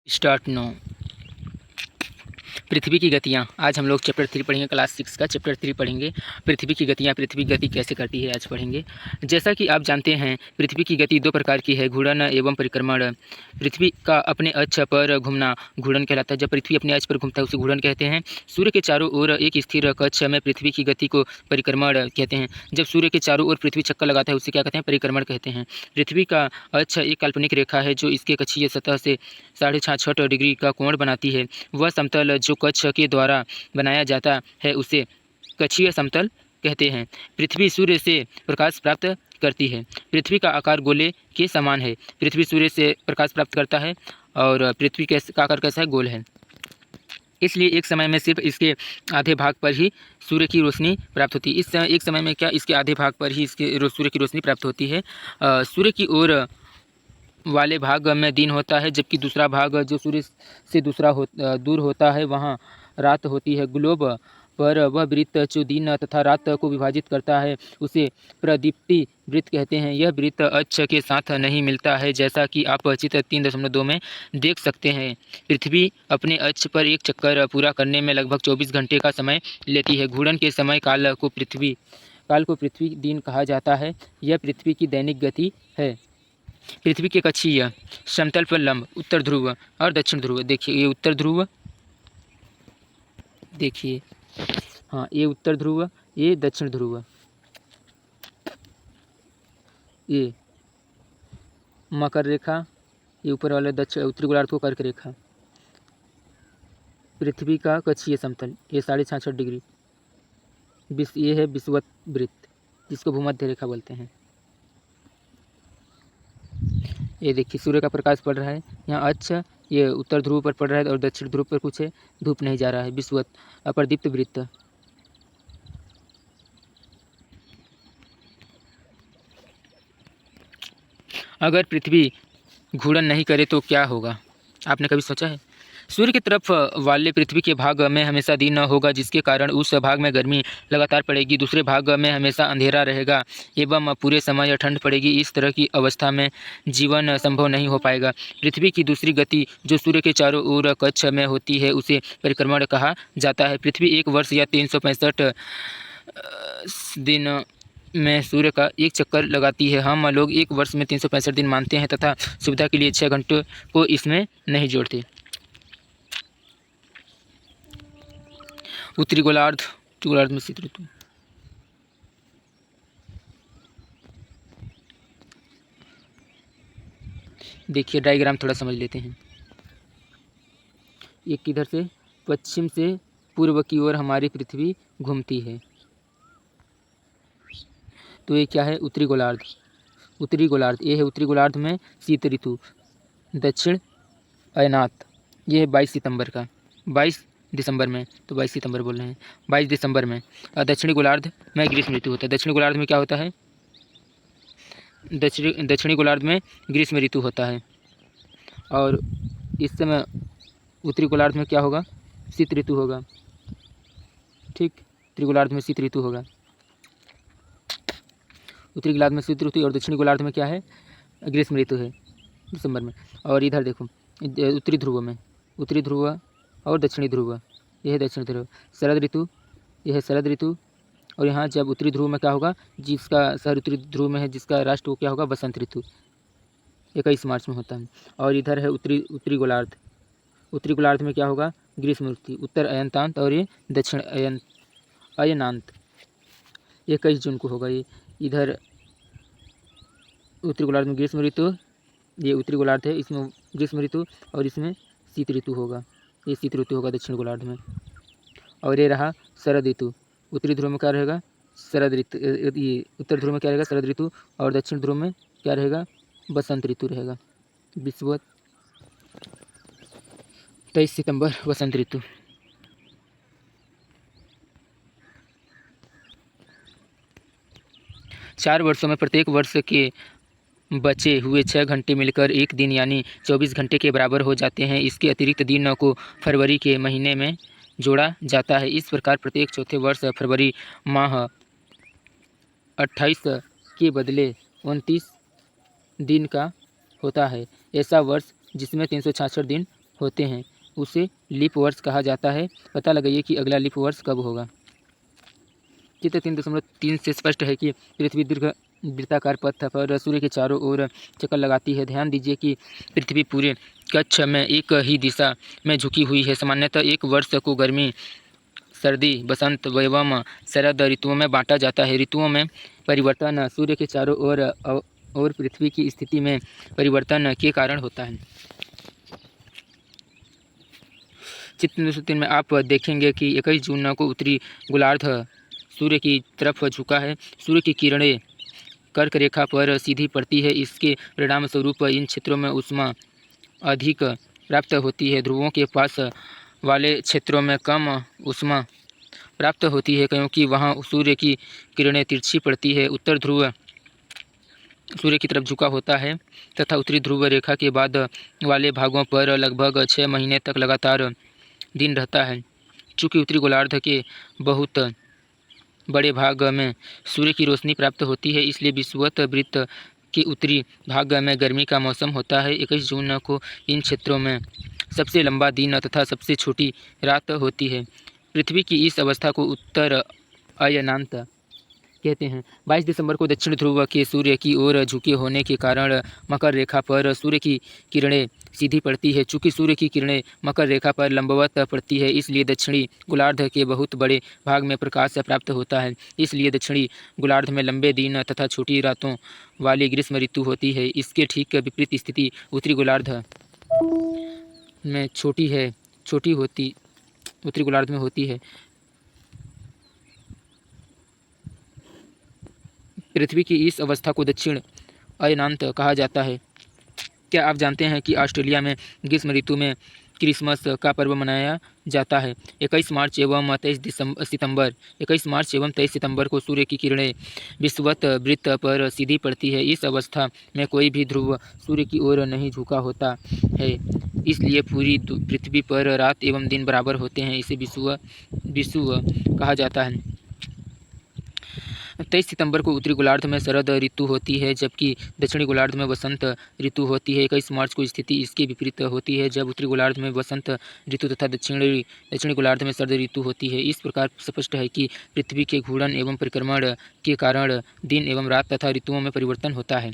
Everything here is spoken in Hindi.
Start no. पृथ्वी की गतियाँ। आज हम लोग चैप्टर 3 पढ़ेंगे, क्लास 6 का चैप्टर 3 पढ़ेंगे। पृथ्वी की गतियाँ, पृथ्वी गति कैसे करती है आज पढ़ेंगे। जैसा कि आप जानते हैं, पृथ्वी की गति दो प्रकार की है, घूर्णन एवं परिक्रमण। पृथ्वी का अपने अक्ष पर घूमना घूर्णन कहलाता है। जब पृथ्वी अपने अक्ष पर घूमता है उसे घूर्णन कहते हैं। सूर्य के चारों ओर एक स्थिर कक्ष में पृथ्वी की गति को परिक्रमण कहते हैं। जब सूर्य के चारों ओर पृथ्वी चक्कर लगाता है उसे क्या कहते हैं? परिक्रमण कहते हैं। पृथ्वी का अक्ष एक काल्पनिक रेखा है जो इसके कक्षीय सतह से 66.5 डिग्री का कोण बनाती है। वह समतल जो कक्ष के द्वारा बनाया जाता है उसे कक्षीय समतल कहते हैं। पृथ्वी सूर्य से प्रकाश प्राप्त करती है। पृथ्वी का आकार गोले के समान है। पृथ्वी सूर्य से प्रकाश प्राप्त करता है और पृथ्वी का आकार कैसा है? गोल है। इसलिए एक समय में सिर्फ इसके आधे भाग पर ही सूर्य की रोशनी प्राप्त होती है। इस समय एक समय में क्या इसके आधे भाग पर ही इसके सूर्य की रोशनी प्राप्त होती है। सूर्य की ओर वाले भाग में दिन होता है, जबकि दूसरा भाग जो सूर्य से दूर होता है वहाँ रात होती है। ग्लोब पर वह वृत्त जो दिन तथा रात को विभाजित करता है उसे प्रदीप्ति वृत्त कहते हैं। यह वृत्त अक्ष के साथ नहीं मिलता है, जैसा कि आप चित्र 3.2 में देख सकते हैं। पृथ्वी अपने अक्ष पर एक चक्कर पूरा करने में लगभग 24 घंटे का समय लेती है। घूर्णन के समय काल को पृथ्वी दिन कहा जाता है। यह पृथ्वी की दैनिक गति है। पृथ्वी के कक्षीय समतल पर लंब उत्तर ध्रुव और दक्षिण ध्रुव। देखिए ये उत्तर ध्रुव, देखिए हाँ ये उत्तर ध्रुव, ये दक्षिण ध्रुव, ये मकर रेखा, ये ऊपर वाला दक्षिण उत्तरी गोलार्ध को कर्क रेखा। पृथ्वी का कक्षीय समतल ये 66.5 डिग्री। ये है विषुवत वृत्त जिसको भूमध्य रेखा बोलते हैं। ये देखिए सूर्य का प्रकाश पड़ रहा है यहाँ अक्ष, ये उत्तर ध्रुव पर पड़ रहा है और दक्षिण ध्रुव पर कुछ है, धूप नहीं जा रहा है। विषुवत अप्रदीप्त वृत्त। अगर पृथ्वी घूर्णन नहीं करे तो क्या होगा? आपने कभी सोचा है? सूर्य की तरफ वाले पृथ्वी के भाग में हमेशा दिन होगा, जिसके कारण उस भाग में गर्मी लगातार पड़ेगी। दूसरे भाग में हमेशा अंधेरा रहेगा एवं पूरे समय ठंड पड़ेगी। इस तरह की अवस्था में जीवन संभव नहीं हो पाएगा। पृथ्वी की दूसरी गति जो सूर्य के चारों ओर कक्ष में होती है उसे परिक्रमण कहा जाता है। पृथ्वी एक वर्ष या 365 दिन में सूर्य का एक चक्कर लगाती है। हम लोग एक वर्ष में 365 दिन मानते हैं तथा सुविधा के लिए 6 घंटों को इसमें नहीं जोड़ते। उत्तरी गोलार्ध में शीत ऋतु। देखिए डायग्राम थोड़ा समझ लेते हैं। एक किधर से पश्चिम से पूर्व की ओर हमारी पृथ्वी घूमती है, तो ये क्या है? उत्तरी गोलार्ध। उत्तरी गोलार्ध ये है उत्तरी गोलार्ध में शीत ऋतु। दक्षिण अयनात ये है 22 सितंबर का, 22 दिसंबर में, तो 22 सितंबर बोल रहे हैं, 22 दिसंबर में। दक्षिणी गोलार्ध में ग्रीष्म ऋतु होता है। दक्षिणी गोलार्ध में क्या होता है? दक्षिणी गोलार्ध में ग्रीष्म ऋतु होता है। और इस समय उत्तरी गोलार्ध में क्या होगा? शीत ऋतु होगा। ठीक, उत्तरी गोलार्ध में शीत ऋतु होगा। उत्तरी गोलार्ध में शीत ऋतु और दक्षिणी गोलार्ध में क्या है? ग्रीष्म ऋतु है दिसंबर में। और इधर देखो उत्तरी ध्रुव और दक्षिणी ध्रुव, यह है दक्षिणी ध्रुव। शरद ऋतु, यह है शरद ऋतु। और यहाँ जब उत्तरी ध्रुव में क्या होगा? जिसका शहर उत्तरी ध्रुव में है, जिसका राष्ट्र वो क्या होगा? बसंत ऋतु, 21 मार्च में होता है। और इधर है उत्तरी गोलार्ध। उत्तरी गोलार्ध में क्या होगा? ग्रीष्म ऋतु, उत्तर अयनतांत और ये दक्षिण अयनांत, 21 जून को होगा। ये इधर उत्तरी गोलार्ध में ग्रीष्म ऋतु, ये उत्तरी गोलार्ध है, इसमें ग्रीष्म ऋतु और इसमें शीत ऋतु होगा। ये शीत ऋतु होगा दक्षिण गोलार्ध में। और ये रहा शरद ऋतु। उत्तरी ध्रुव में क्या रहेगा? शरद ऋतु। ये उत्तर ध्रुव में क्या रहेगा? शरद ऋतु। और दक्षिण ध्रुव में क्या रहेगा? बसंत ऋतु रहेगा। विषुवत 23 सितंबर बसंत ऋतु। चार वर्षों में प्रत्येक वर्ष के बचे हुए 6 घंटे मिलकर एक दिन यानी 24 घंटे के बराबर हो जाते हैं। इसके अतिरिक्त दिन को फरवरी के महीने में जोड़ा जाता है। इस प्रकार प्रत्येक चौथे वर्ष फरवरी माह 28 के बदले 29 दिन का होता है। ऐसा वर्ष जिसमें 366 दिन होते हैं उसे लीप वर्ष कहा जाता है। पता लगाइए कि अगला लीप वर्ष कब होगा। चित्र 3.3 से स्पष्ट है कि पृथ्वी दीर्घ वृत्ताकार पथ पर सूर्य के चारों ओर चक्कर लगाती है। ध्यान दीजिए कि पृथ्वी पूरे कक्ष में एक ही दिशा में झुकी हुई है। सामान्यतः एक वर्ष को गर्मी, सर्दी, बसंत एवं शरद ऋतुओं में बांटा जाता है। ऋतुओं में परिवर्तन सूर्य के चारों ओर और पृथ्वी की स्थिति में परिवर्तन के कारण होता है। चित्र 3 में आप देखेंगे कि 21 जून को उत्तरी गोलार्ध सूर्य की तरफ झुका है। सूर्य की किरणें कर्क रेखा पर सीधी पड़ती है। इसके परिणाम स्वरूप इन क्षेत्रों में ऊष्मा अधिक प्राप्त होती है। ध्रुवों के पास वाले क्षेत्रों में कम ऊष्मा प्राप्त होती है क्योंकि वहाँ सूर्य की किरणें तिरछी पड़ती है। उत्तर ध्रुव सूर्य की तरफ झुका होता है तथा उत्तरी ध्रुव रेखा के बाद वाले भागों पर लगभग 6 महीने तक लगातार दिन रहता है। चूँकि उत्तरी गोलार्ध के बहुत बड़े भाग में सूर्य की रोशनी प्राप्त होती है, इसलिए विषुवत वृत्त के उत्तरी भाग में गर्मी का मौसम होता है। 21 जून को इन क्षेत्रों में सबसे लंबा दिन तथा सबसे छोटी रात होती है। पृथ्वी की इस अवस्था को उत्तर अयनांत कहते हैं। 22 दिसंबर को दक्षिण ध्रुव के सूर्य की ओर झुके होने के कारण मकर रेखा पर सूर्य की किरणें सीधी पड़ती है। चूँकि सूर्य की किरणें मकर रेखा पर लंबवत पड़ती है, इसलिए दक्षिणी गोलार्ध के बहुत बड़े भाग में प्रकाश प्राप्त होता है। इसलिए दक्षिणी गोलार्ध में लंबे दिन तथा छोटी रातों वाली ग्रीष्म ऋतु होती है। इसके ठीक विपरीत स्थिति उत्तरी गोलार्ध में होती है। पृथ्वी की इस अवस्था को दक्षिण अयनांत कहा जाता है। क्या आप जानते हैं कि ऑस्ट्रेलिया में ग्रीष्म ऋतु में क्रिसमस का पर्व मनाया जाता है। 21 मार्च एवं 23 सितंबर को सूर्य की किरणें विषुवत वृत्त पर सीधी पड़ती है। इस अवस्था में कोई भी ध्रुव सूर्य की ओर नहीं झुका होता है, इसलिए पूरी पृथ्वी पर रात एवं दिन बराबर होते हैं। इसे विषुव कहा जाता है। 23 सितंबर को उत्तरी गोलार्ध में शरद ऋतु होती है, जबकि दक्षिणी गोलार्ध में वसंत ऋतु होती है। 21 मार्च को स्थिति इसके विपरीत होती है, जब उत्तरी गोलार्ध में वसंत ऋतु तथा दक्षिणी गोलार्ध में शरद ऋतु होती है। इस प्रकार स्पष्ट है कि पृथ्वी के घूर्णन एवं परिक्रमण के कारण दिन एवं रात तथा ऋतुओं में परिवर्तन होता है।